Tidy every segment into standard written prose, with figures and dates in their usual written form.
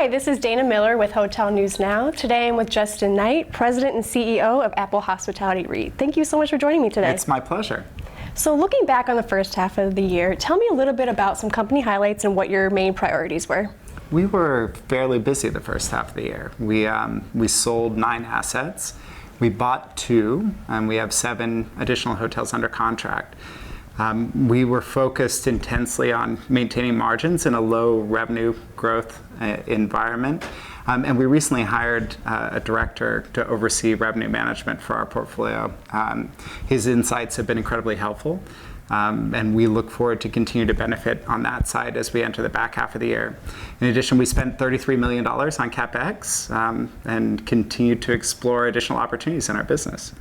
Hi, this is Dana Miller with Hotel News Now. Today I'm with Justin Knight, President and CEO of Apple Hospitality REIT. Thank you so much for joining me today. It's my pleasure. So looking back on the first half of the year, tell me a little bit about some company highlights and what your main priorities were. We were fairly busy the first half of the year. We sold 9 assets. We bought 2, and we have 7 additional hotels under contract. We were focused intensely on maintaining margins in a low revenue growth environment. And we recently hired a director to oversee revenue management for our portfolio. His insights have been incredibly helpful. And we look forward to continue to benefit on that side as we enter the back half of the year. In addition, we spent $33 million on CapEx and continue to explore additional opportunities in our business.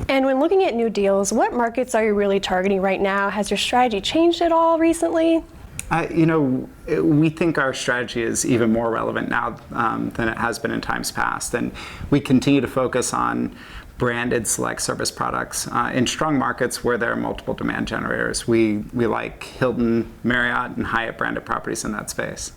And when looking at new deals, what markets are you really targeting right now? Has your strategy changed at all recently? We think our strategy is even more relevant now than it has been in times past. And we continue to focus on branded select service products in strong markets where there are multiple demand generators. We like Hilton, Marriott, and Hyatt branded properties in that space.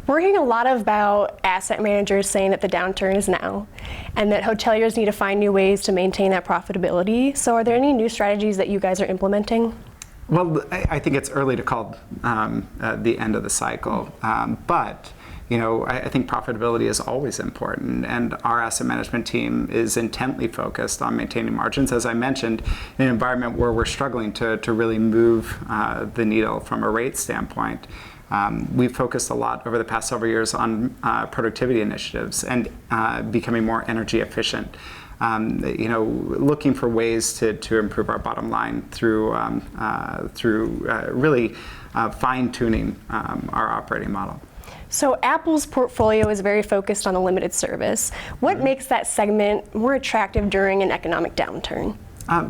We're hearing a lot about asset managers saying that the downturn is now and that hoteliers need to find new ways to maintain that profitability. So are there any new strategies that you guys are implementing? Well, I think it's early to call the end of the cycle, but I think profitability is always important, and our asset management team is intently focused on maintaining margins, as I mentioned, in an environment where we're struggling to really move the needle from a rate standpoint. We've focused a lot over the past several years on productivity initiatives and becoming more energy efficient. Looking for ways to improve our bottom line through really fine-tuning our operating model. So Apple's portfolio is very focused on the limited service. What makes that segment more attractive during an economic downturn?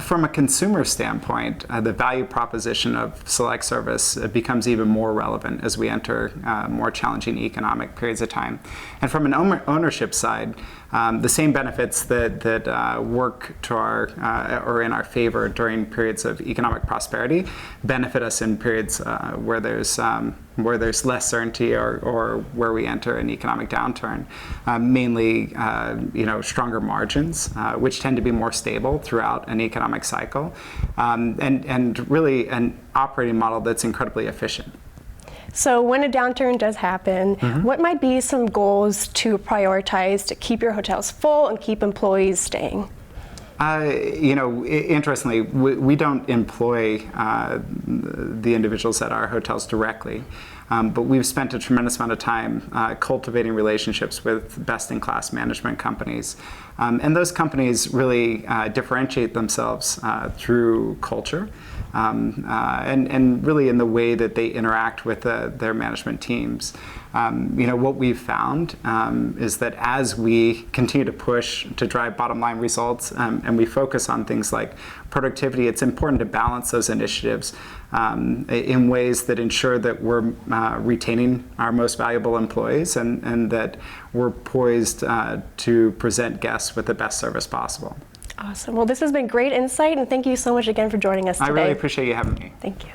From a consumer standpoint, the value proposition of select service becomes even more relevant as we enter more challenging economic periods of time. And from an ownership side, the same benefits that work to or in our favor during periods of economic prosperity benefit us in periods where there's less certainty or where we enter an economic downturn. Mainly, stronger margins, which tend to be more stable throughout an economic cycle, and really an operating model that's incredibly efficient. So when a downturn does happen, what might be some goals to prioritize to keep your hotels full and keep employees staying? Interestingly, we don't employ the individuals at our hotels directly, but we've spent a tremendous amount of time cultivating relationships with best-in-class management companies. And those companies really differentiate themselves through culture and really in the way that they interact with their management teams. What we've found is that as we continue to push to drive bottom line results and we focus on things like productivity, it's important to balance those initiatives in ways that ensure that we're retaining our most valuable employees and that we're poised to present guests with the best service possible. Awesome. Well, this has been great insight, and thank you so much again for joining us today. I really appreciate you having me. Thank you.